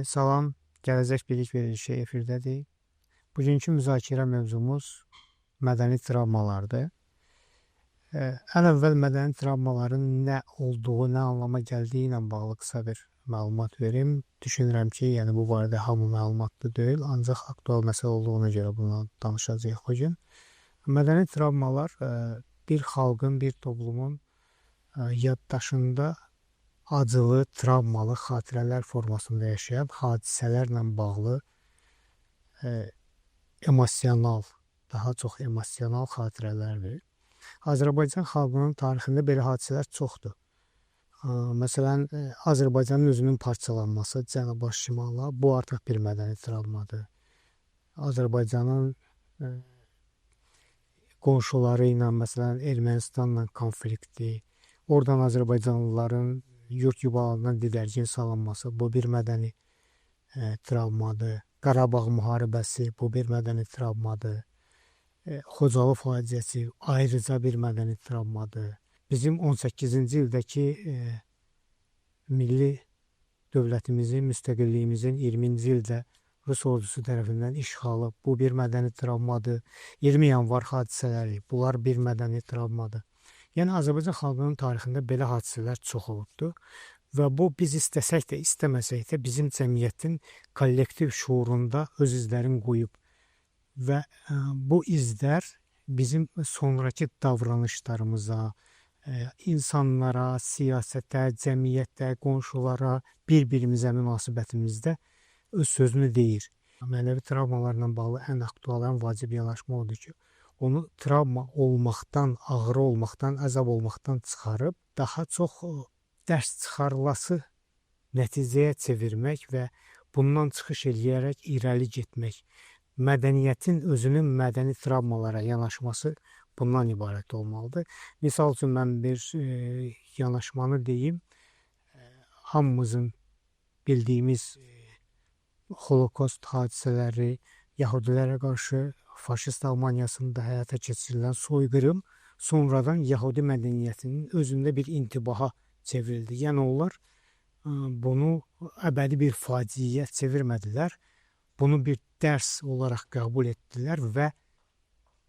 Salam, Gələcək Bilik verilişi efirdədir. Bugünkü müzakirə mövzumuz mədəni travmalardır. Ən əvvəl mədəni travmaların nə olduğu, nə anlama gəldiyi ilə bağlı qısa bir məlumat verim. Düşünürəm ki, yəni bu barədə hamı məlumatlı deyil, ancaq aktual məsələ olduğuna görə bundan danışacağıq bugün. Mədəni travmalar bir xalqın, bir toplumun yaddaşında acılı, travmalı xatirələr formasında yaşayan hadisələrlə bağlı emosional, daha çox emosional xatirələrdir. Azərbaycan xalqının tarixində belə hadisələr çoxdur. Məsələn, Azərbaycanın özünün parçalanması cənuba şimala, bu artıq bir mədəni travmadır. Azərbaycanın qonşuları ilə, məsələn, Ermənistanla konflikti, oradan Azərbaycanlıların yurt yuvalarından didərgin salınması, bu bir mədəni travmadır. Qarabağ müharibəsi, bu bir mədəni travmadır. Xocalı faciəsi ayrıca bir mədəni travmadır. Bizim 18-ci ildəki milli dövlətimizin, müstəqilliyimizin 20-ci ildə Rus ordusu tərəfindən işğalı, bu bir mədəni travmadır. 20 yanvar hadisələri, bunlar bir mədəni travmadır. Yəni, Azərbaycan xalqının tarixində belə hadisələr çox olubdur və bu biz istəsək də, istəməsək də bizim cəmiyyətin kollektiv şuurunda öz izlərini qoyub və bu izlər bizim sonrakı davranışlarımıza, insanlara, siyasətə, cəmiyyətə, qonşulara, bir-birimizə münasibətimizdə öz sözünü deyir. Mənəvi travmalarla bağlı ən aktual, ən vacib yanaşma odur ki, onu travma olmaqdan, ağrı olmaqdan, əzab olmaqdan çıxarıb, daha çox dərs çıxarılası nəticəyə çevirmək və bundan çıxış eləyərək irəli getmək. Mədəniyyətin özünün mədəni travmalara yanaşması bundan ibarət olmalıdır. Misal üçün, mən bir yanaşmanı deyim. Hamımızın bildiyimiz Holokost hadisələri, Yahudilərə qarşı faşist Almaniyasında həyata keçirilən soyqırım sonradan Yahudi mədəniyyətinin özündə bir intibaha çevrildi. Yəni onlar bunu əbədi bir faciəyə çevirmədilər. Bunu bir dərs olaraq qəbul etdilər və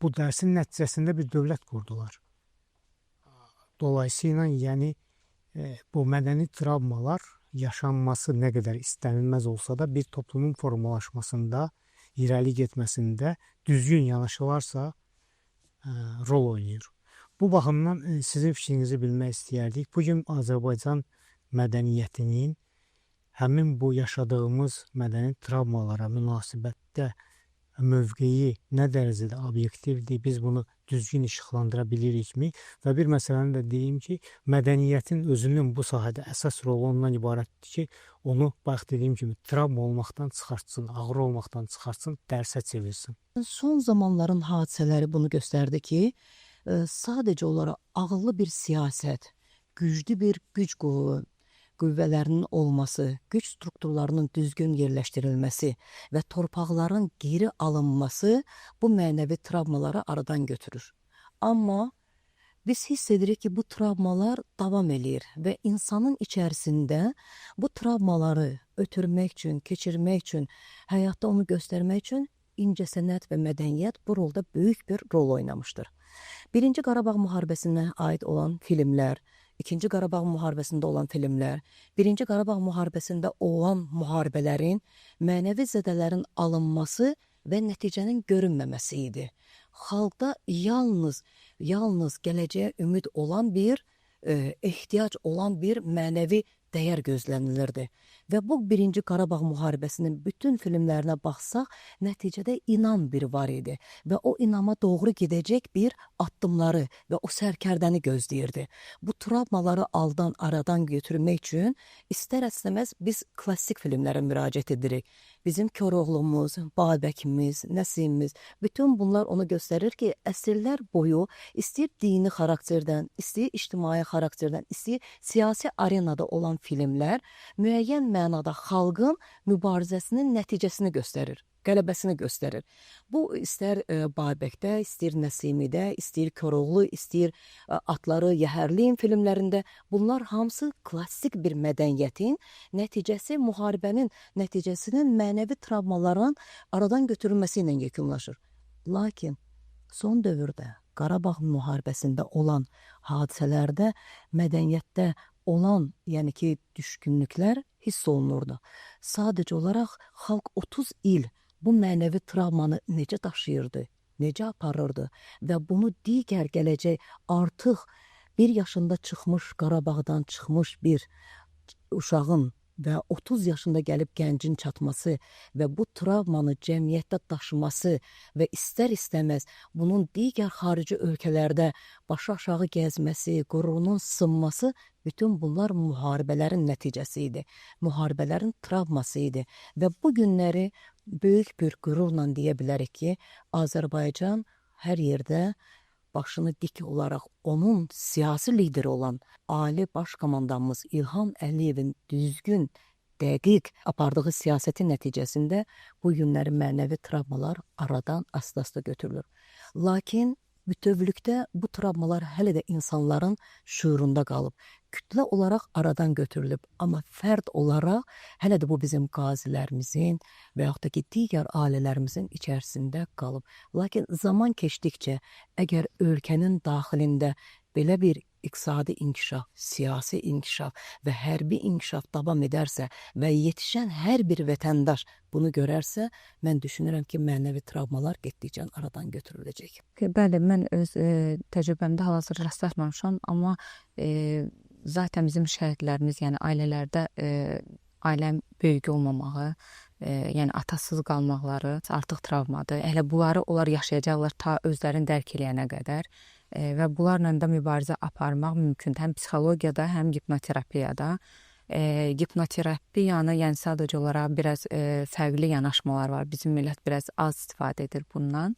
bu dərsin nəticəsində bir dövlət qurdular. Dolayısıyla, yəni bu mədəni travmalar yaşanması nə qədər istənilməz olsa da bir toplumun formalaşmasında, irəli getməsində düzgün yanaşılarsa rol oynayır. Bu baxımdan sizin fikrinizi bilmək istəyərdik. Bugün Azərbaycan mədəniyyətinin həmin bu yaşadığımız mədəni travmalara münasibətdə mövqeyi nə dərəcədə obyektivdir, biz bunu düzgün işıqlandıra bilirikmi? Və bir məsələni də deyim ki, mədəniyyətin özünün bu sahədə əsas rolu ondan ibarətdir ki, onu, bax dediyim kimi, travma olmaqdan çıxartsın, ağrı olmaqdan çıxartsın, dərsə çevirsin. Son zamanların hadisələri bunu göstərdi ki, sadəcə olaraq ağıllı bir siyasət, güclü bir güc qüvvələrinin olması, güc strukturlarının düzgün yerləşdirilməsi və torpaqların geri alınması bu mənəvi travmaları aradan götürür. Amma biz hiss edirik ki, bu travmalar davam eləyir və insanın içərisində bu travmaları ötürmək üçün, keçirmək üçün, həyatda onu göstərmək üçün incəsənət və mədəniyyət bu rolda böyük bir rol oynamışdır. Birinci Qarabağ müharibəsinə aid olan filmlər, İkinci Qarabağ müharibəsində olan filmlər, Birinci Qarabağ müharibəsində olan müharibələrin, mənəvi zədələrin alınması və nəticənin görünməməsi idi. Xalqda yalnız gələcəyə ümid olan bir, ehtiyac olan bir mənəvi dəyər gözlənilirdi. Və bu Birinci Qarabağ müharibəsinin bütün filmlərinə baxsaq, nəticədə inam bir var idi və o inama doğru gedəcək bir addımları və o sərkərdəni gözləyirdi. Bu travmaları aradan götürmək üçün istər-istəməz biz klassik filmlərə müraciət edirik. Bizim Koroğlumuz, Babəkimiz, Nəsimimiz, bütün bunlar onu göstərir ki, əsrlər boyu istəyir dini xarakterdən, istəyir ictimai xarakterdən, istəyir siyasi arenada olan olan filmlər müəyyən mənada xalqın mübarizəsinin nəticəsini göstərir, qələbəsini göstərir. Bu istər Babəkdə, istər Nəsimidə, istər Koroğlu, istər Atları Yəhərliyin filmlərində bunlar hamısı klassik bir mədəniyyətin nəticəsi, müharibənin nəticəsinin mənəvi travmaların aradan götürülməsi ilə yekunlaşır. Lakin son dövrdə Qarabağ müharibəsində olan hadisələrdə mədəniyyətdə olan, yəni ki, düşkünlüklər hiss olunurdu. Sadəcə olaraq xalq 30 il bu mənəvi travmanı necə daşıyırdı, necə aparırdı və bunu digər gələcək artıq 1 yaşında çıxmış, Qarabağdan çıxmış bir uşağın və 30 yaşında gəlib gəncin çatması və bu travmanı cəmiyyətdə daşıması və istər-istəməz bunun digər xarici ölkələrdə başı aşağı gəzməsi, qürurunun sınması, bütün bunlar müharibələrin nəticəsi idi, müharibələrin travması idi və bu günləri böyük bir qürurla deyə bilərik ki, Azərbaycan hər yerdə başını dik olaraq onun siyasi lideri olan Ali Baş Komandanımız İlham Əliyevin düzgün, dəqiq apardığı siyasətin nəticəsində bu günlərin mənəvi travmalar aradan asta-asta götürülür. Lakin bütövlükdə bu travmalar hələ də insanların şuurunda qalıb. Kütlə olaraq aradan götürülüb, amma fərd olaraq hələ də bu bizim qazilərimizin və yaxud da ki, digər ailələrimizin içərisində qalıb. Lakin zaman keçdikcə, əgər ölkənin daxilində belə bir iqtisadi inkişaf, siyasi inkişaf və hərbi inkişaf davam edərsə və yetişən hər bir vətəndaş bunu görərsə, mən düşünürəm ki, mənəvi travmalar getdikcə aradan götürüləcək. Bəli, mən öz təcrübəmdə hal-hazırda rastlaşmamışam, amma zaten bizim şəhidlərimiz, yəni ailələrdə ailəm böyük olmamağı, yəni atasız qalmaqları artıq travmadır. Hələ bunları onlar yaşayacaqlar ta özlərini dərk eləyənə qədər və bunlarla da mübarizə aparmaq mümkündür. Həm psixologiyada, həm hipnoterapiyada. Hipnoterapiyanı, yəni sadəcə olaraq biraz fərqli yanaşmalar var. Bizim millət biraz az istifadə edir bundan.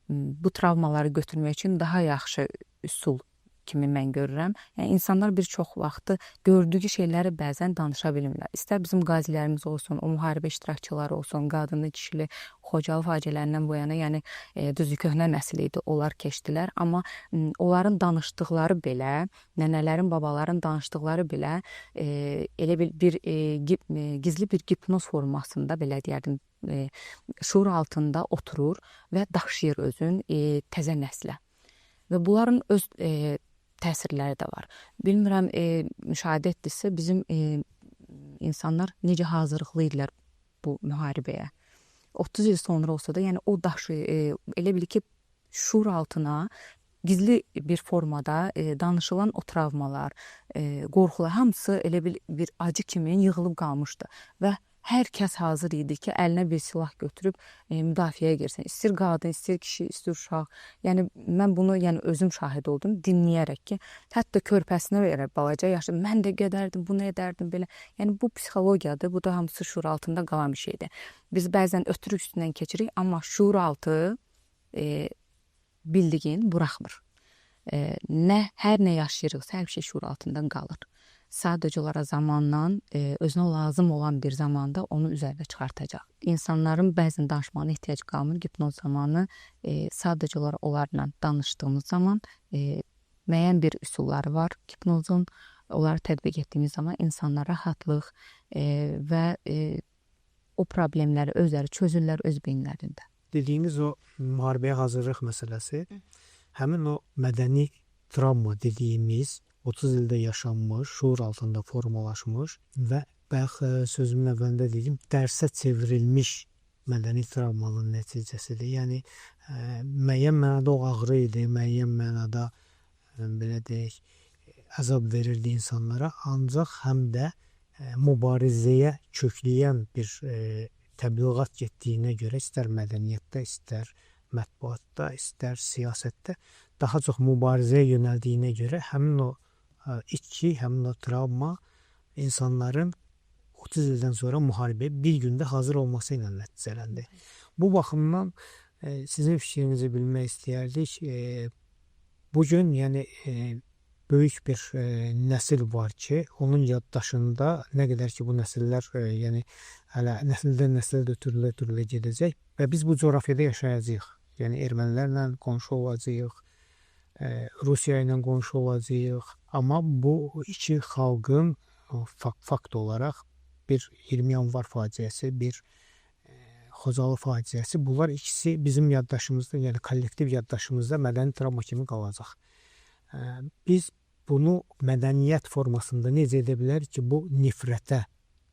Bu travmaları götürmək üçün daha yaxşı üsul kimi mən görürəm. Yəni insanlar bir çox vaxtı gördüyü şeyləri bəzən danışa bilmirlər. İstər bizim qazilərimiz olsun, o müharibə iştirakçıları olsun, qadınlı, kişili Xocalı faciələrindən bu yana, yəni düzdür, köhnə nəsil idi, onlar keçdilər, amma onların danışdıqları belə, nənələrin, babaların danışdıqları belə elə bir gizli bir hipnoz formasında, belə deyərdim, şuur altında oturur və daşıyır özün təzə nəslə. Və bunların öz təsirləri də var. Bilmirəm, müşahidə etdirsə, bizim insanlar necə hazırlıqlı idilər bu müharibəyə. 30 il sonra olsa da, yəni o daşı, elə bil ki, şuur altına gizli bir formada danışılan o travmalar, qorxular, hamısı elə bir acı kimi yığılıb qalmışdı və hər kəs hazır idi ki, əlinə bir silah götürüb müdafiəyə girsin. İstir qadın, istir kişi, istir uşaq. Yəni mən bunu özüm şahid oldum, dinləyərək ki, hətta körpəsinə verər balaca yaşı, mən də gedərdim, bunu edərdim belə. Yəni bu psixologiyadır, bu da hamısı şuur altında qalan bir şeydir. Biz bəzən ötürük üstündən keçirik, amma şuur altı bildiyin buraxmır. Hər nə yaşayırıqsa, hər şey şuur altında qalır. Sadəcə olaraq zamanla, özünə lazım olan bir zamanda onu üzərinə çıxartacaq. İnsanların bəzən danışmağına ehtiyac qalmır. Hipnoz zamanı sadəcə olaraq onlarla danışdığımız zaman müəyyən bir üsulları var. Hipnozun onları tətbiq etdiyimiz zaman insanlar rahatlıq və o problemləri özləri çözürlər öz beyinlərində. Dediyiniz o müharibəyə hazırlıq məsələsi, həmin o mədəni travma dediyimiz 30 ildə yaşanmış, şuur altında formalaşmış və bayaq sözümün əvvəlində dedim, dərsə çevrilmiş mədəni travmanın nəticəsidir. Yəni müəyyən mənada o ağrı idi, müəyyən mənada belə deyək, əzab verirdi insanlara, ancaq həm də mübarizəyə kökləyən bir təbliğat getdiyinə görə istər mədəniyyətdə, istər mətbuatda, istər siyasətdə daha çox mübarizəyə yönəldiyinə görə həmin o itki, həmin o travma insanların 30 ildən sonra müharibəyə bir gündə hazır olması ilə nəticələndi. Bu baxımdan sizin fikrinizi bilmək istəyərdik. Bugün, yəni böyük bir nəsil var ki, onun yaddaşında nə qədər ki bu nəsillər yəni hələ nəsildən nəslə ötürülə gedəcək və biz bu coğrafiyada yaşayacağıq. Yəni ermənilərlə qonşu olacağıq, Rusiya ilə qonşu olacağıq, amma bu iki xalqın fakt olaraq bir 20 yanvar faciəsi, bir Xocalı faciəsi, bunlar ikisi bizim yaddaşımızda, yəni kollektiv yaddaşımızda mədəni travma kimi qalacaq. Biz bunu mədəniyyət formasında necə edə bilərik ki, bu nifrətə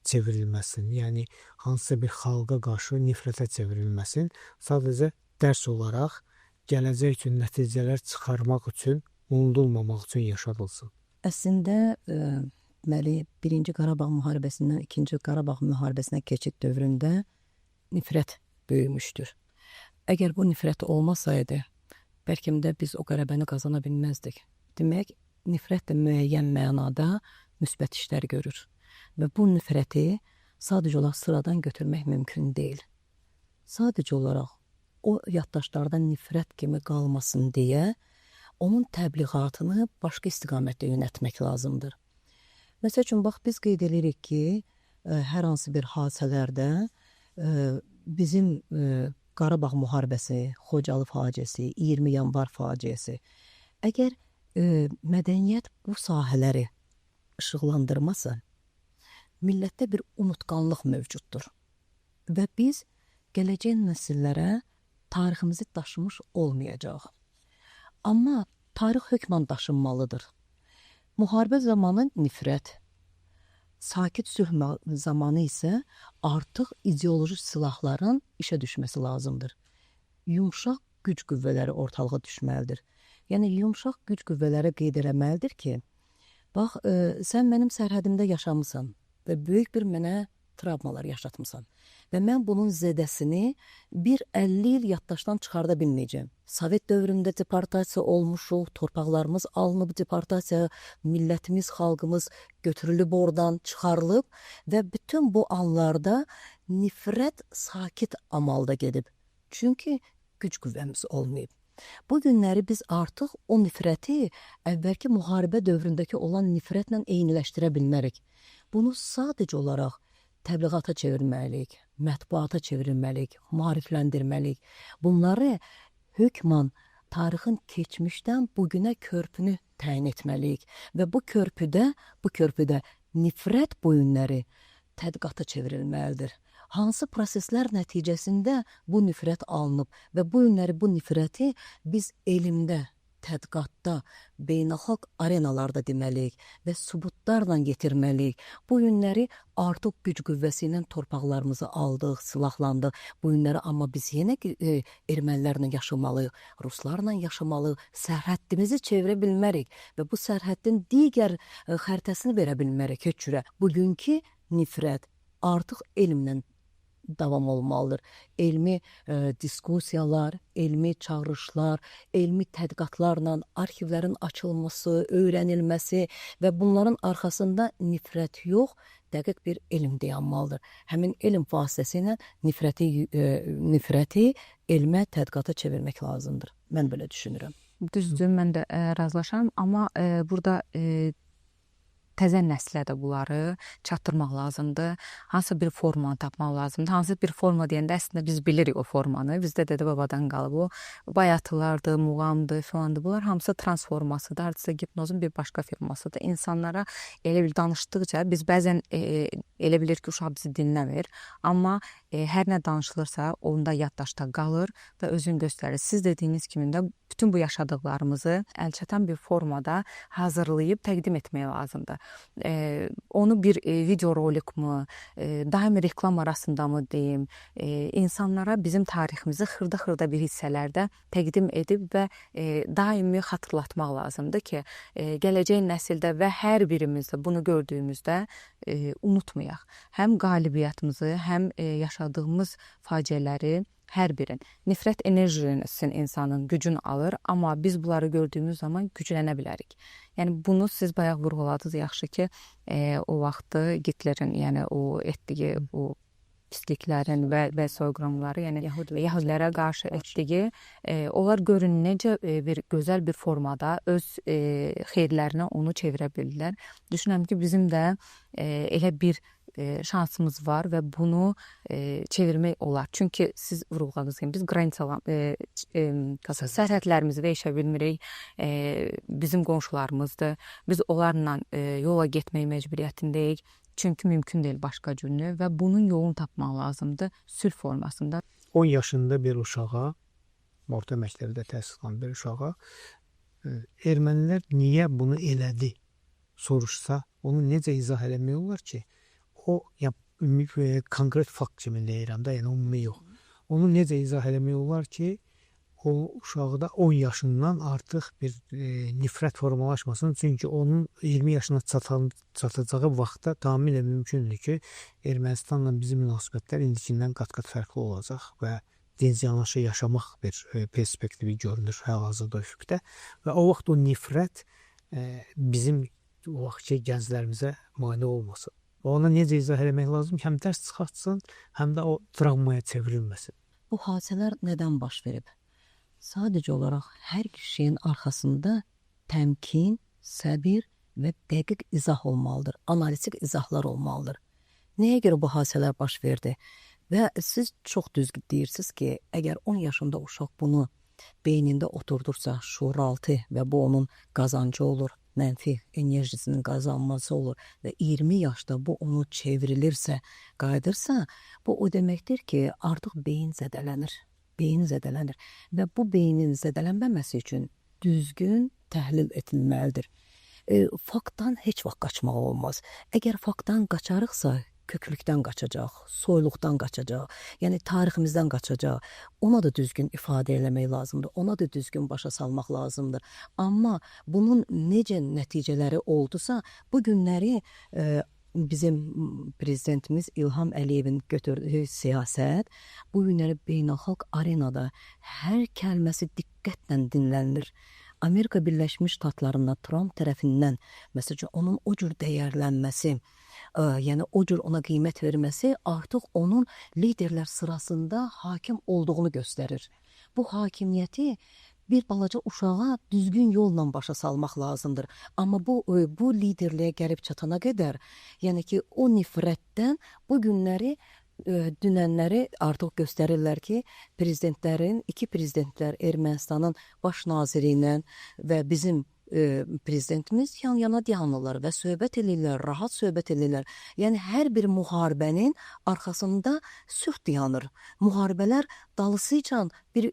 çevrilməsin, yəni hansısa bir xalqa qarşı nifrətə çevrilməsin, sadəcə dərs olaraq gələcək üçün nəticələr çıxarmaq üçün, unudulmamaq üçün yaşadılsın. Əslində, deməli, 1-ci Qarabağ müharibəsindən 2-ci Qarabağ müharibəsinə keçid dövründə nifrət böyümüşdür. Əgər bu nifrət olmasaydı, bəlkə də biz o qələbəni qazana bilməzdik. Demək, nifrət də müəyyən mənada müsbət işlər görür. Və bu nifrəti sadəcə olaraq sıradan götürmək mümkün deyil. Sadəcə olaraq o yaddaşlarda nifrət kimi qalmasın deyə onun təbliğatını başqa istiqamətdə yönəltmək lazımdır. Məsəl üçün, bax, biz qeyd edirik ki, hər hansı bir hadisələrdə bizim Qarabağ müharibəsi, Xocalı faciəsi, 20 yanvar faciəsi, əgər mədəniyyət bu sahələri işıqlandırmasa, millətdə bir unutqanlıq mövcuddur. Və biz gələcək nəsillərə tariximizi daşımış olmayacaq. Amma tarix hökmən daşınmalıdır. Müharibə zamanı nifrət, sakit sülh zamanı isə artıq ideoloji silahların işə düşməsi lazımdır. Yumşaq güc qüvvələri ortalığa düşməlidir. Yəni, yumşaq güc qüvvələri qeyd eləməlidir ki, bax, sən mənim sərhədimdə yaşamısan və böyük bir mənə travmalar yaşatmısan. Və mən bunun zədəsini bir 50 il yaddaşdan çıxarda bilməyəcəm. Sovet dövründə deportasiya olmuşuq, torpaqlarımız alınıb deportasiya, millətimiz, xalqımız götürülüb oradan, çıxarılıb və bütün bu anlarda nifrət sakit amalda gedib. Çünki güc qüvvəmiz olmayıb. Bu günləri biz artıq o nifrəti əvvəlki müharibə dövründəki olan nifrətlə eyniləşdirə bilmərik. Bunu sadəcə olaraq təbliğata çevirməliyik, mətbuata çevirməliyik, maarifləndirməliyik. Bunları hökmən tarixin keçmişdən bugünə körpünü təyin etməliyik və bu körpüdə nifrət boyunları tədqiqata çevrilməlidir. Hansı proseslər nəticəsində bu nifrət alınıb və bu günləri bu nifrəti biz elmdə, tədqiqatda, beynəlxalq arenalarda deməliyik və sübutlarla yetirməliyik. Bu günləri artıq güc qüvvəsi ilə torpaqlarımızı aldıq, silahlandıq. Bu günləri amma biz yenə ermənilərlə yaşamalıyıq, ruslarla yaşamalıyıq, sərhəddimizi çevirə bilmərik və bu sərhəddin digər xəritəsini verə bilmərik heç cürə. Bugünkü nifrət artıq elmlə davam olmalıdır. Elmi diskusiyalar, elmi çağırışlar, elmi tədqiqatlarla arxivlərin açılması, öyrənilməsi və bunların arxasında nifrət yox, dəqiq bir elm dayanmalıdır. Həmin elm vasitəsilə nifrəti elmə, tədqiqata çevirmək lazımdır. Mən belə düşünürəm. Düzdür, mən də razılaşıram, amma burada təzə nəslə də bunları çatdırmaq lazımdır. Hansısa bir formanı tapmaq lazımdır. Hansısa bir forma deyəndə əslində biz bilirik o formanı. Bizdə dədə-babadan qalıb o. Bayatılardır, muğamdır, filandır. Bunlar hamısı transformasıdır. Hardasa hipnozun bir başqa formasıdır. İnsanlara elə bil danışdıqca biz bəzən elə bilir ki, uşaq bizi dinləmir. Amma hər nə danışılırsa, onda yaddaşda qalır və özünü göstərir. Siz dediyiniz kimi də bütün bu yaşadıqlarımızı əlçatan bir formada hazırlayıb təqdim etmək lazımdır. Onu bir video rolik mu, daimi reklam arasında mı deyim, insanlara bizim tariximizi xırda-xırda bir hissələrdə təqdim edib və daimi xatırlatmaq lazımdır ki, gələcək nəsildə və hər birimizdə bunu gördüyümüzdə unutmayaq. Həm qalibiyyətimizi, həm yaşadığımız faciələri hər birin. Nifrət enerjisinin insanın gücünü alır, amma biz bunları gördüyümüz zaman güclənə bilərik. Yəni bunu siz bayaq vurğuladınız yaxşı ki, o vaxtı Hitlerin, yəni o etdiyi o pisliklərin və soyqırımları, yəni yəhudilərə qarşı etdiyi, onlar görün necə bir gözəl bir formada öz xeyirlərinə onu çevirə bilirlər. Düşünürəm ki, bizim də elə bir şansımız var və bunu çevirmək olar. Çünki siz vurğuladınız ki, biz sərhədlərimizi dəyişə bilmirik. Bizim qonşularımızdır. Biz onlarla yola getmək məcburiyyətindəyik. Çünki mümkün deyil başqa cürünü və bunun yolunu tapmaq lazımdır sülh formasında. 10 yaşında bir uşağa, orta məktəbdə təhsil alan bir uşağa ermənilər niyə bunu elədi soruşsa, onu necə izah eləmək olar ki, o konkret fakt kimi deyirəm də, yəni ümumi yox. Onu necə izah eləmək olar ki, o uşaqda 10 yaşından artıq bir nifrət formalaşmasın. Çünki onun 20 yaşına çatacağı vaxtda tamamilə mümkündür ki, Ermənistanla bizim münasibətlər indikindən qat-qat fərqli olacaq və dinc yanaşı yaşamaq bir perspektivi görünür hal-hazırda üfüqdə. Və o vaxt o nifrət bizim o vaxtki gənclərimizə mane olmasın. Ona necə izah eləmək lazım ki, həm dərs çıxartsın, həm də o travmaya çevrilməsin. Bu hadisələr nədən baş verib? Sadəcə olaraq hər şeyin arxasında təmkin, səbir və dəqiq izah olmalıdır. Analitik izahlar olmalıdır. Nəyə görə bu hadisələr baş verdi? Və siz çox düzgün deyirsiniz ki, əgər 10 yaşında uşaq bunu beynində oturdursa, şuuraltı və bu onun qazancı olur, mənfi enerjisinin qazanması olur və 20 yaşda bu onu çevrilirsə, qayıdırsa, bu o deməkdir ki, artıq beyin zədələnir. Beyin zədələnir və bu beynin zədələnməməsi üçün düzgün təhlil edilməlidir. Faktdan heç vaxt qaçmaq olmaz. Əgər faktdan qaçarıqsa, köklükdən qaçacaq, soyluqdan qaçacaq, yəni tariximizdən qaçacaq. Ona da düzgün ifadə eləmək lazımdır, ona da düzgün başa salmaq lazımdır. Amma bunun necə nəticələri oldusa, bu günləri bizim prezidentimiz İlham Əliyevin götürdüyü siyasət bu günləri beynəlxalq arenada hər kəlməsi diqqətlə dinlənilir. Amerika Birləşmiş Ştatlarında Trump tərəfindən məsələn onun o cür dəyərlənməsi, yəni o cür ona qiymət verməsi artıq onun liderlər sırasında hakim olduğunu göstərir. Bu hakimiyyəti bir balaca uşağa düzgün yolla başa salmaq lazımdır. Amma bu liderliyə gəlib çatana qədər, yəni ki, o nifrətdən bu günləri dünənləri artıq göstərirlər ki, iki prezidentlər Ermənistanın baş naziri ilə və bizim prezidentimiz yan-yana dayanırlar və söhbət edirlər, rahat söhbət edirlər. Yəni hər bir müharibənin arxasında sülh dayanır. Müharibələr dalısıca bir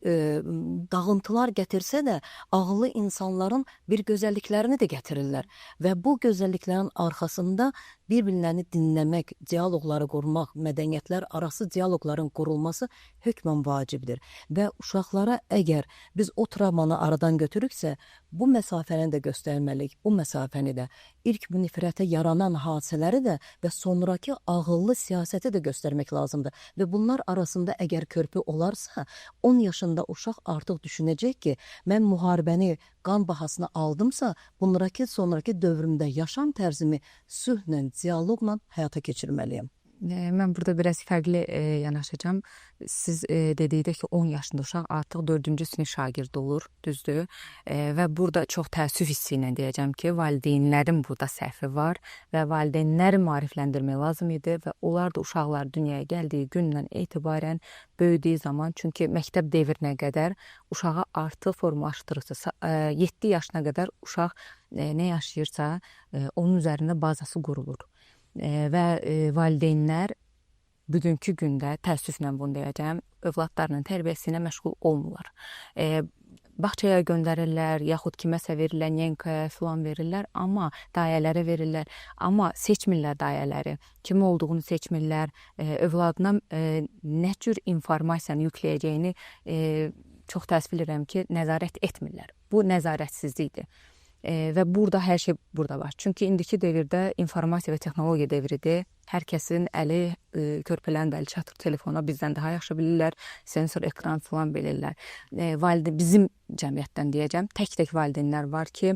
dağıntılar gətirsə də, ağıllı insanların bir gözəlliklərini də gətirirlər və bu gözəlliklərin arxasında bir-birlərini dinləmək, dialoqları qurmaq, mədəniyyətlər arası dialoqların qurulması hökmən vacibdir. Və uşaqlara əgər biz o travmanı aradan götürüksə, bu məsafəni də göstərməliyik, bu məsafəni də, ilk bu nifrətə yaranan hadisələri də və sonraki ağıllı siyasəti də göstərmək lazımdır. Və bunlar arasında əgər körpü olarsa, 10 yaşında uşaq artıq düşünəcək ki, mən müharibəni qan bahasına aldımsa, sonraki dövrümdə yaşam tərzimi sülhlə, dialoqla həyata keçirməliyəm. Mən burada biraz fərqli yanaşacağım. Siz dedikdə ki, 10 yaşında uşaq artıq 4-cü sinif şagird olur, düzdür? Və burada çox təəssüf hissi ilə deyəcəm ki, valideynlərin burada səhvi var və valideynləri maarifləndirmək lazım idi və onlar da uşaqlar dünyaya gəldiyi gündən etibarən böyüdüyü zaman, çünki məktəb devrinə qədər uşağı artıq formalaşdırırsa, 7 yaşına qədər uşaq nə yaşayırsa, onun üzərində bazası qurulur. Və valideynlər bugünkü gündə, təəssüflə bunu deyəcəm, övladlarının tərbiyəsi ilə məşğul olmurlar. Bağçaya göndərirlər, yaxud kiməsə verirlər, nyenkaya filan verirlər, amma dayələrə verirlər, amma seçmirlər dayələri, kim olduğunu seçmirlər, övladına nə cür informasiyanı yükləyəcəyini çox təəssüf edirəm ki, nəzarət etmirlər. Bu nəzarətsizlikdir. Və burada hər şey burada var. Çünki indiki devirdə informasiya və texnologiya devridir. Hər kəsin əli, körpələrin də əli çatır telefona, bizdən daha yaxşı bilirlər, sensor ekran falan bilirlər. Bizim cəmiyyətdən deyəcəm, tək-tək valideynlər var ki,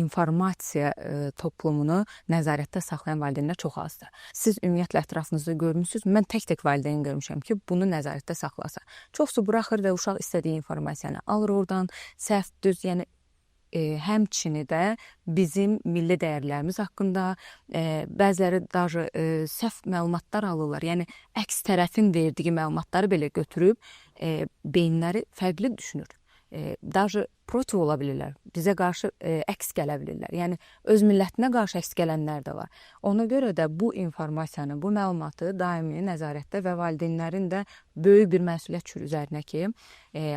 informasiya toplumunu nəzarətdə saxlayan valideynlər çox azdır. Siz ümumiyyətlə ətrafınızda görmüsünüz, mən tək-tək valideyn görmüşəm ki, bunu nəzarətdə saxlasa. Çoxsu buraxır və uşaq istədiyi informasiyanı alır oradan, səhv, düz, yəni həmçini də bizim milli dəyərlərimiz haqqında bəziləri daha səhv məlumatlar alırlar. Yəni əks tərəfin verdiyi məlumatları belə götürüb beyinləri fərqli düşünür. Daha protiv ola bilirlər. Bizə qarşı əks gələ bilirlər. Yəni öz millətinə qarşı əks gələnlər də var. Ona görə də bu informasiyanı, bu məlumatı daimi nəzarətdə və valideynlərin də böyük bir məsuliyyət düşür üzərinə ki,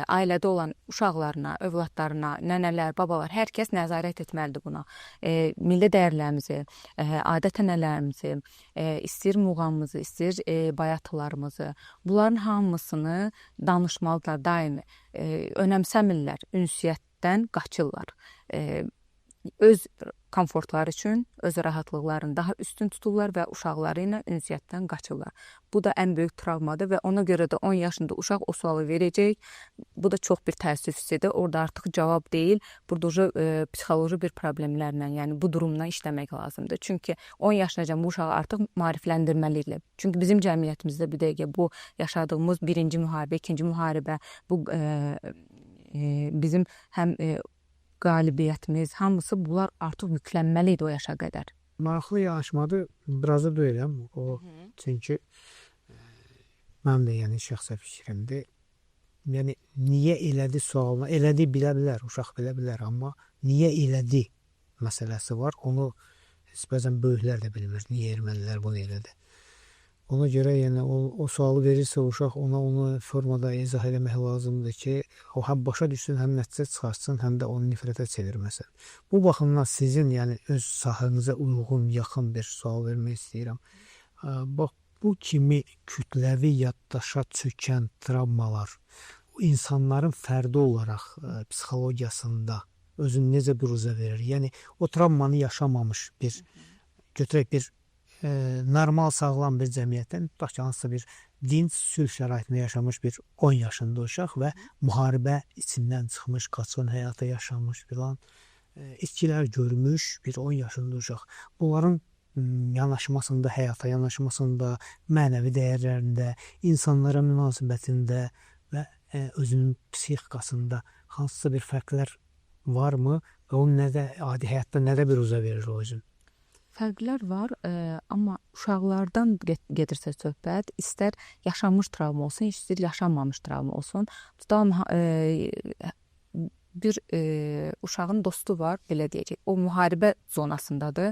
ailədə olan uşaqlarına, övladlarına, nənələr, babalar, hər kəs nəzarət etməlidir buna. Milli dəyərlərimizi, adət-ənənələrimizi, istəyir muğamımızı, istəyir bayatılarımızı, bunların hamısını danışmalıdırlar daimi. Önəmsəmirlər, ünsiyyətdən qaçırlar. Öz komfortları üçün, öz rahatlıqlarını daha üstün tuturlar və uşaqları ilə ünsiyyətdən qaçırlar. Bu da ən böyük travmadır və ona görə də 10 yaşında uşaq o sualı verəcək. Bu da çox bir təəssüf hissidir. Orada artıq cavab deyil, burada psixoloji bir problemlərlə, yəni bu durumla işləmək lazımdır. Çünki 10 yaşınacan bu uşağı artıq maarifləndirməlidir. Çünki bizim cəmiyyətimizdə bir dəqiqə bu yaşadığımız birinci müharibə, ikinci müharibə, bu bizim həm qalibiyyətimiz, hamısı bunlar artıq yüklənməli idi o yaşa qədər. Maraqlı yanaşmadır. Biraz da deyirəm. Çünki mənim də yəni şəxsi fikrimdir. Yəni niyə elədi sualına, elədi bilə bilər, uşaq bilə bilər, amma niyə elədi məsələsi var. Onu bəzən böyüklər də bilmir. Niyə ermənilər bunu elədi? Ona görə yəni o sualı verirsə uşaq onu formada izah etmək lazımdır ki, o həm başa düşsün, həm nəticə çıxarsın, həm də onu nifrətə çevirməsin. Bu baxımdan sizin yəni öz sahənizə uyğun, yaxın bir sual vermək istəyirəm. Bax bu kimi kütləvi yaddaşa çökən travmalar insanların fərdi olaraq psixologiyasında özünü necə büruzə verir? Yəni o travmanı yaşamamış bir götürək bir normal sağlam bir cəmiyyətdən tutaq ki, hansısa bir dinc sülh şəraitində yaşamış bir 10 yaşında uşaq və müharibə içindən çıxmış, qaçqın həyata yaşamış filan itkilər görmüş bir 10 yaşında uşaq. Bunların yanaşmasında, həyata yanaşmasında, mənəvi dəyərlərində, insanlara münasibətində və özünün psixikasında hansısa bir fərqlər varmı və o adi həyatda nədə bir uza verir o özün? Fərqlər var, amma uşaqlardan gedirsə söhbət, istər yaşanmış travma olsun, istər yaşanmamış travma olsun. Tutalım, bir uşağın dostu var, belə deyəcək, o müharibə zonasındadır,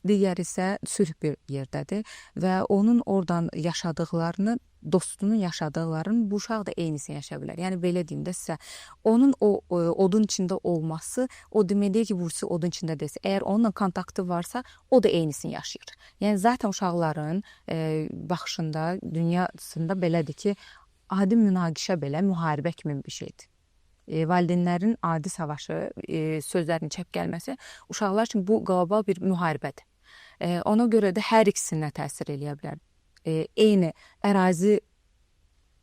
digər isə sülh bir yerdədir və onun oradan yaşadıqlarını, dostunun yaşadıqlarını bu uşaq da eynisini yaşaya bilər. Yəni belə deyim də sizə, onun o odun içində olması, o deməkdir ki, burası odun içində deyilsə, əgər onunla kontaktı varsa, o da eynisini yaşayır. Yəni zaten uşaqların baxışında, dünyasında belədir ki, adi münaqişə belə müharibə kimi bir şeydir. Valideynlərin adi savaşı, sözlərin çəp gəlməsi uşaqlar üçün bu qlobal bir müharibədir. Ona görə də hər ikisinə təsir eləyə bilər. Eyni ərazi,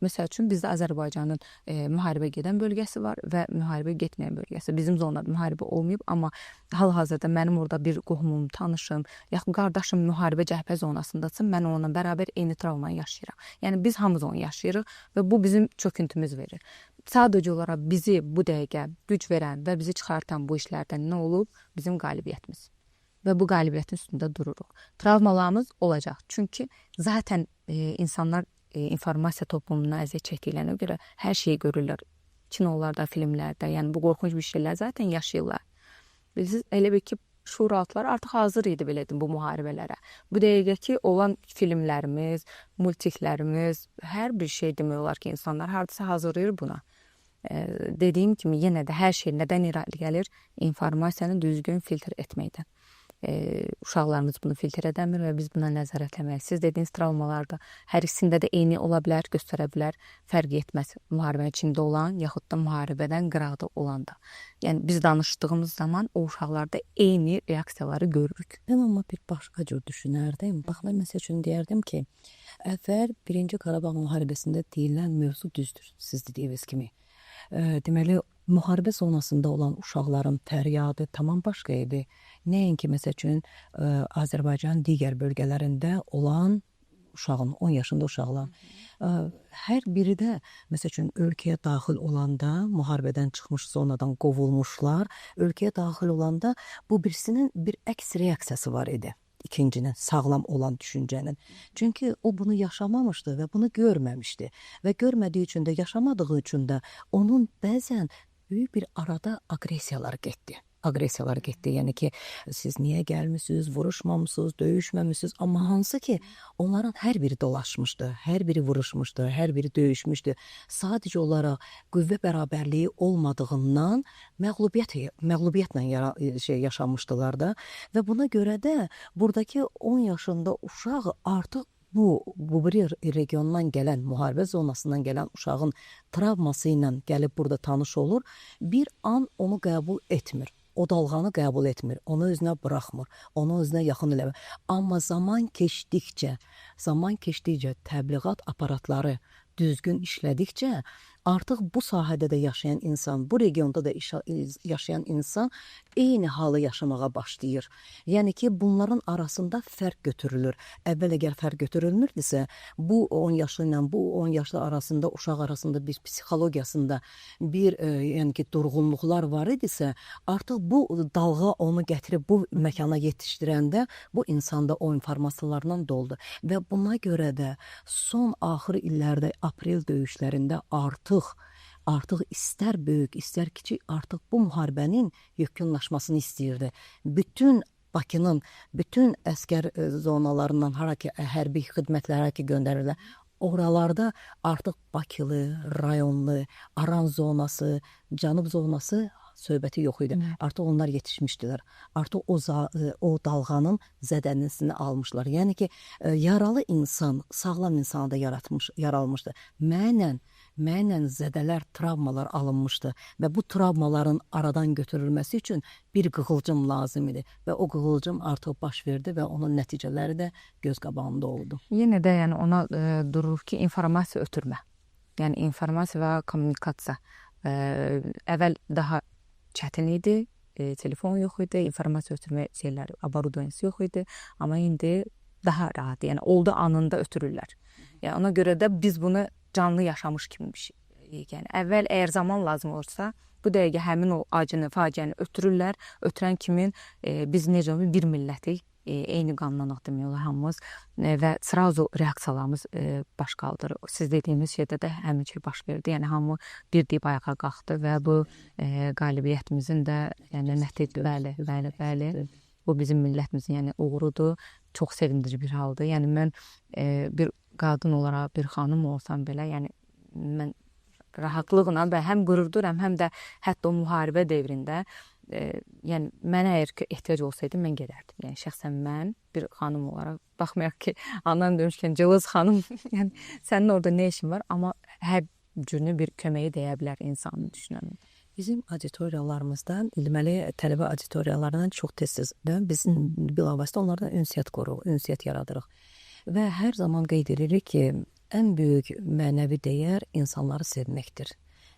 məsəl üçün bizdə Azərbaycanın müharibə gedən bölgəsi var və müharibə getməyən bölgəsi. Bizim zonada müharibə olmayıb, amma hal-hazırda mənim orada bir qohumum, tanışım, yaxın qardaşım müharibə cəbhə zonasındasın, mən onunla bərabər eyni travmanı yaşayıram. Yəni biz hamımız onu yaşayırıq və bu bizim çöküntümüz verir. Sadəcə olaraq bizi bu dəqiqə güc verən və bizi çıxartan bu işlərdən nə olub? Bizim qalibiyyətimiz. Və bu qalibiyyətin üstündə dururuq. Travmalarımız olacaq. Çünki zaten insanlar informasiya toplumuna əziyyət çəkdiklərinə görə hər şeyi görürlər. Kinolarda, filmlərdə, yəni bu qorxunc bir şeylər zaten yaşayırlar. Biz elə bir ki, şuuraltılar artıq hazır idi belə bu müharibələrə. Bu dəqiqəki olan filmlərimiz, multiklərimiz, hər bir şey demək olar ki, insanlar hardasa hazırlayır buna. Dediyim kimi yenə də hər şey nədən irəli gəlir? İnformasiyanı düzgün filtr etməkdən. uşaqlarımız bunu filtr edəmir və biz buna nəzarət etməliyik. Siz dediyiniz travmalarda hər ikisində də eyni ola bilər, göstərə bilər, fərq etməz müharibənin içində olan, yaxud da müharibədən qıraqda olanda. Yəni biz danışdığımız zaman o uşaqlarda eyni reaksiyaları görürük. Mən amma bir başqa cür düşünərdim. Bax, mən məsəl üçün deyərdim ki, əvvəl 1-ci Qarabağ müharibəsində deyilən mövzu düzdür, siz dediyiniz kimi. Deməli, müharibə zonasında olan uşaqların fəryadı tamam başqa idi. Nəinki məsəl üçün Azərbaycanın digər bölgələrində olan uşağın, 10 yaşında uşaqlar. Hər biri də məsəl üçün ölkəyə daxil olanda, müharibədən çıxmış zonadan qovulmuşlar, ölkəyə daxil olanda bu birisinin bir əks reaksiyası var idi. İkincinin, sağlam olan düşüncənin. Çünki o bunu yaşamamışdı və bunu görməmişdi. Və görmədiyi üçün də, yaşamadığı üçün də onun bəzən böyük bir arada aqressiyalar getdi. Yəni ki, siz niyə gəlmisiniz, vuruşmamısınız, döyüşməmisiniz, amma hansı ki, onların hər biri dolaşmışdı, hər biri vuruşmuşdu, hər biri döyüşmüşdü. Sadəcə olaraq qüvvə bərabərliyi olmadığından məğlubiyyətlə yaşamışdılar da və buna görə də buradakı 10 yaşında uşaq artıq bu bir regiondan gələn, müharibə zonasından gələn uşağın travması ilə gəlib burada tanış olur, bir an onu qəbul etmir. O dalğanı qəbul etmir, onu özünə buraxmır, onu özünə yaxın eləmir. Amma zaman keçdikcə, təbliğat aparatları düzgün işlədikcə, artıq bu sahədə də yaşayan insan, bu regionda da yaşayan insan eyni halı yaşamağa başlayır. Yəni ki, bunların arasında fərq götürülür. Əvvəl əgər fərq götürülmürdüsə, bu 10 yaşlı ilə bu 10 yaşlı arasında, uşaq arasında bir psixologiyasında bir yəni ki, durğunluqlar var idisə, artıq bu dalğa onu gətirib bu məkana yetişdirəndə bu insanda o informasiyalarla doldu. Və buna görə də son axır illərdə aprel döyüşlərində artıq istər böyük, istər kiçik, artıq bu müharibənin yekunlaşmasını istəyirdi. Bütün Bakının, bütün əskər zonalarından hərbi xidmətlərə ki göndərirlər, oralarda artıq Bakılı, rayonlu, Aran zonası, Cənub zonası söhbəti yox idi. Artıq onlar yetişmişdilər. Artıq o dalğanın zədənisini almışlar. Yəni ki, yaralı insan, sağlam insanı da yaralmışdı. Mənən zədələr, travmalar alınmışdı və bu travmaların aradan götürülməsi üçün bir qığılcım lazım idi və o qığılcım artıq baş verdi və onun nəticələri də göz qabağında oldu. Yenə də yəni ona durur ki, informasiya ötürmə. Yəni informasiya və kommunikasiya. Əvvəl daha çətin idi, telefon yox idi, informasiya ötürmə şeyləri, abarudanisi yox idi, amma indi daha rahat, yəni oldu anında ötürürlər. Yəni ona görə də biz bunu canlı yaşamış kimi bir şey. Yəni əvvəl əgər zaman lazım olsa, bu dəqiqə həmin o acını, faciəni ötürürlər. Ötürən kimin biz necə bir millətik, eyni qanlanıq demək olar hamımız və sразу reaksiyalarımız baş qaldır. Siz dediyiniz şeydə də həmin şey baş verdi. Yəni hamı bir deyib ayağa qalxdı və bu qalibiyyətimizin də yəni nəticə bəli. Bu bizim millətimizin yəni uğurudur. Çox sevindirici bir haldır. Yəni mən bir qadın olaraq, bir xanım olsam belə, yəni mən rahatlıqla və həm qürur duyuram, həm də hətta o müharibə dövründə yəni mənə əgər ki ehtiyac olsaydı mən gedərdim. Yəni şəxsən mən bir xanım olaraq, baxmayaq ki, anam demişkən cılız xanım, yəni sənin orada nə işin var, amma hər cürünü bir köməyi dəyə bilər insanı düşünən. Bizim auditoriyalarımızdan, deməli, tələbə auditoriyalarından çox tez-tez biz bilavasitə onlardan ünsiyyət qururuq, ünsiyyət yaradırıq. Və hər zaman qeyd edirik ki, ən böyük mənəvi dəyər insanları sevməkdir.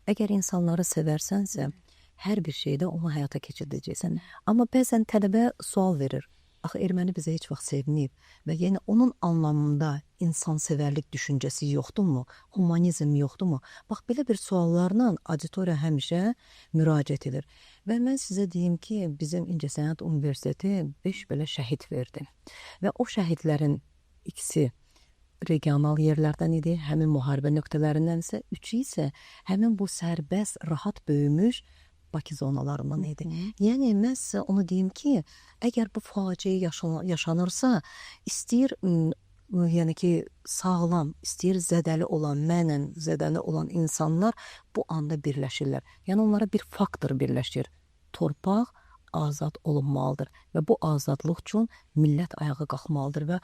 Əgər insanları sevərsənsə, hər bir şeydə onu həyata keçirdəcəksən. Amma bəzən tələbə sual verir. Axı erməni bizə heç vaxt sevməyib və yəni onun anlamında insansevərlik düşüncəsi yoxdurmu? Humanizm yoxdurmu? Bax, belə bir suallarla auditoriya həmişə müraciət edir. Və mən sizə deyim ki, bizim İncəsənət Universiteti 5 belə şəhid verdi. Və o şəhidlərin ikisi regional yerlərdən idi, həmin müharibə nöqtələrindən isə, 3-ü isə həmin bu sərbəst, rahat böyümüş Bakı zonalarından idi. Yəni mən sizə onu deyim ki, əgər bu faciə yaşanırsa, istəyir yəni ki, sağlam, istəyir zədəli olan, mənən zədəli olan insanlar bu anda birləşirlər. Yəni onlara bir faktor birləşir. Torpaq, azad olunmalıdır və bu azadlıq üçün millət ayağa qalxmalıdır və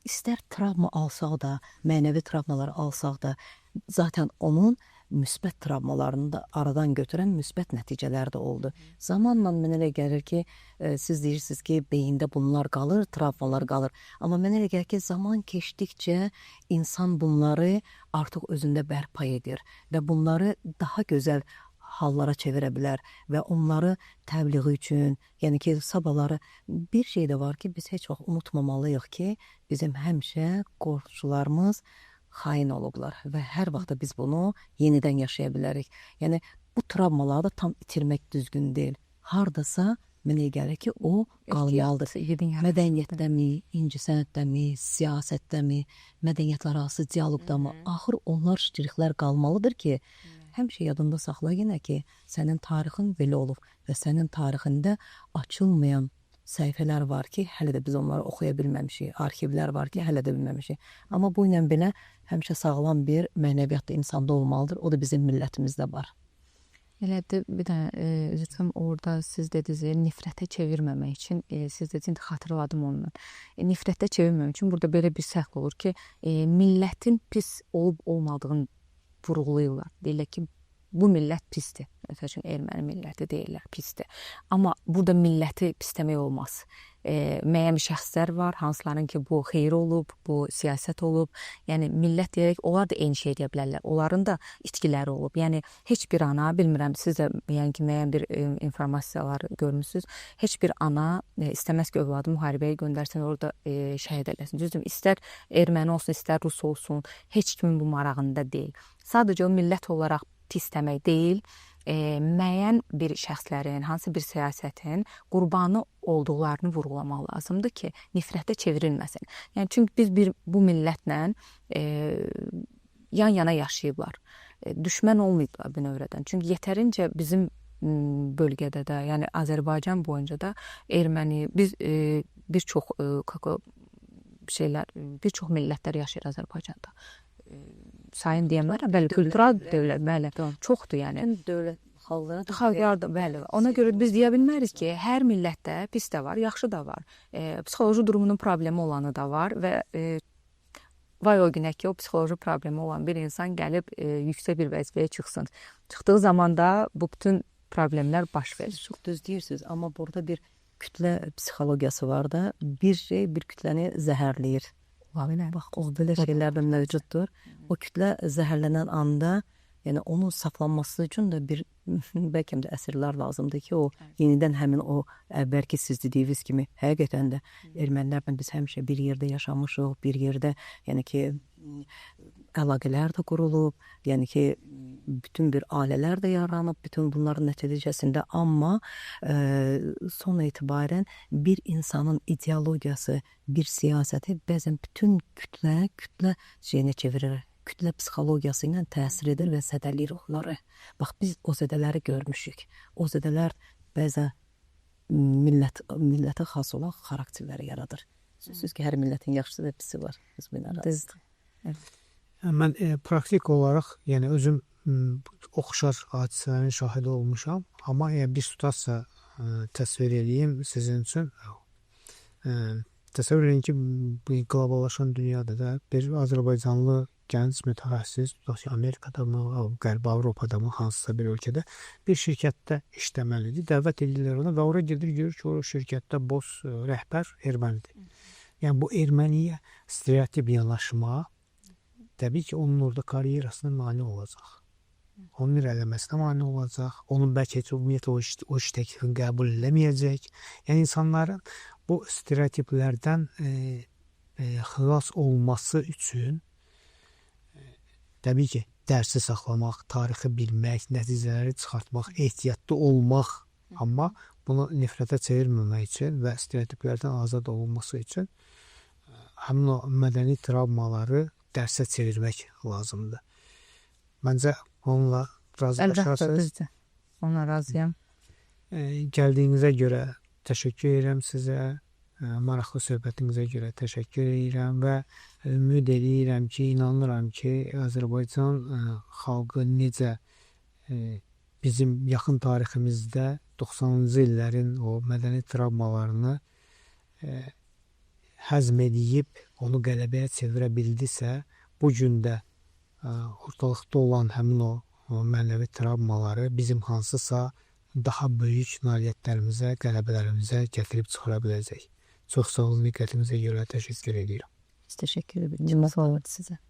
istər travma alsaq da, mənəvi travmalar alsaq da, zaten onun müsbət travmalarını da aradan götürən müsbət nəticələr də oldu. Zamanla mənə elə gəlir ki, siz deyirsiniz ki, beyində bunlar qalır, travmalar qalır. Amma mənə elə gəlir ki, zaman keçdikcə insan bunları artıq özündə bərpa edir və bunları daha gözəl hallara çevirə bilər və onları təbliğ üçün, yəni ki, sabahları bir şey də var ki, biz heç vaxt unutmamalıyıq ki, bizim həmişə qonşularımız xain olublar və hər vaxt da biz bunu yenidən yaşaya bilərik. Yəni bu travmaları da tam itirmək düzgün deyil. Hardasa mənə gəlir ki, o qalmalıdır. Mədəniyyətdəmi, incəsənətdəmi, siyasətdəmi, mədəniyyətlərarası dialoqdamı, axır onlar ştrixlər qalmalıdır ki, həmişə yadında saxla yenə ki, sənin tarixin belə olub və sənin tarixində açılmayan səhifələr var ki, hələ də biz onları oxuya bilməmişik, arxivlər var ki, hələ də bilməmişik. Amma bu ilə belə həmişə sağlam bir mənəviyyat da insanda olmalıdır. O da bizim millətimizdə var. Elədir, bir də üzrüm orada siz dediniz, nifrətə çevirməmək üçün, siz dediniz, xatırladım ondan. Nifrətə çevirməmək üçün burada belə bir səhv olur ki, millətin pis olub-olmadığını vurğulayırlar. Deyirlər ki, bu millət pisdir. Məsəl üçün, erməni milləti deyirlər, pisdir. Amma burada milləti pisləmək olmaz. Müəyyən şəxslər var, hansıların ki, bu xeyri olub, bu siyasət olub. Yəni, millət deyərək, onlar da eyni şey deyə bilərlər. Onların da itkiləri olub. Yəni, heç bir ana, bilmirəm, siz də yəni ki, müəyyən bir informasiyalar görmüsünüz. Heç bir ana istəməz ki, övladı müharibəyə göndərsin, orada şəhid eləsin. Düzdür, istər erməni olsun, istər rus olsun, heç kimin bu marağında deyil. Sadəcə o millət olaraq pisləmək deyil, müəyyən bir şəxslərin, hansı bir siyasətin qurbanı olduqlarını vurğulamaq lazımdır ki, nifrətə çevrilməsin. Yəni, çünki biz bu millətlə yan-yana yaşayıblar. Düşmən olmayıblar bir növrədən. Çünki yetərincə bizim bölgədə də, yəni Azərbaycan boyunca da erməni, biz bir çox bir çox millətlər yaşayır Azərbaycanda. Sayın deyəmlərəm, bəli, kultural dövlət, bəli, çoxdur yəni. Dövlət xalqlara bəli. Ona görə biz deyə bilmərik ki, hər millətdə pis də var, yaxşı da var. Psixoloji durumunun problemi olanı da var və vay o günə ki, o psixoloji problemi olan bir insan gəlib yüksək bir vəzifəyə çıxsın. Çıxdığı zaman da bu bütün problemlər baş verir. Siz çox düz deyirsiniz, amma burada bir kütlə psixologiyası var da, bir şey bir kütləni zəhərləyir. Bax, o belə şeylər də mövcuddur. O kütlə zəhərlənən anda, yəni onun saxlanması üçün də bir bəlkə də əsrlər lazımdır ki, o yenidən həmin o əvvəlki siz dediyiniz kimi həqiqətən də ermənilərlə biz həmişə bir yerdə yaşamışıq, bir yerdə, yəni ki, əlaqələr də qurulub, yəni ki, bütün bir ailələr də yaranıb, bütün bunların nəticəsində, amma son etibarən bir insanın ideologiyası, bir siyasəti bəzən bütün kütlə şeyini çevirir. Kütlə psixologiyası ilə təsir edir və zədələyir onları. Bax, biz o zədələri görmüşük. O zədələr bəzən millətə xas olan xarakterləri yaradır. Sözsüz ki, hər millətin yaxşısı və pisi var. Düzdür. Mən praktik olaraq, yəni özüm oxşar hadisələrin şahidi olmuşam. Amma bir tutarsa təsvir edeyim sizin üçün. Təsəvvür edin ki, bu qloballaşan dünyada da bir Azərbaycanlı gənc mütəxəssis, tutaq ki, Amerikada mı, Qərbi Avropada mı, hansısa bir ölkədə bir şirkətdə işləməlidir. Dəvət edirlər ona və oraya gedir, görür ki, o şirkətdə boss rəhbər ermənidir. Yəni bu erməniyə stereotip yanaşma təbii ki, onun orada karyerasına mane olacaq. Onun irəliləməsinə mane olacaq. Onun bəlkə heç ümumiyyətlə o iş təklifini qəbul eləməyəcək. Yəni insanların bu stereotiplərdən xilas olması üçün təbii ki, dərsi saxlamaq, tarixi bilmək, nəticələri çıxartmaq, ehtiyatlı olmaq, amma bunu nifrətə çevirməmək üçün və stereotiplərdən azad olunması üçün həmin o mədəni travmaları dərsə çevirmək lazımdır. Məncə onunla razılaşarsınız. Əlbəttə, düzdür. Onunla razıyam. Gəldiyinizə görə təşəkkür edirəm sizə. Maraqlı söhbətinizə görə təşəkkür edirəm və ümid edirəm ki, inanıram ki, Azərbaycan xalqı necə bizim yaxın tariximizdə 90-cı illərin o mədəni travmalarını həzm edib onu qələbəyə çevirə bildisə, bu gün də ortalıqda olan həmin o mənəvi travmaları bizim hansısa daha böyük nailiyyətlərimizə, qələbələrimizə gətirib çıxara biləcək. Çox sağ olun, diqqətinizə görə təşəkkür edirəm. Biz təşəkkür edirik. Sağ olun sizə.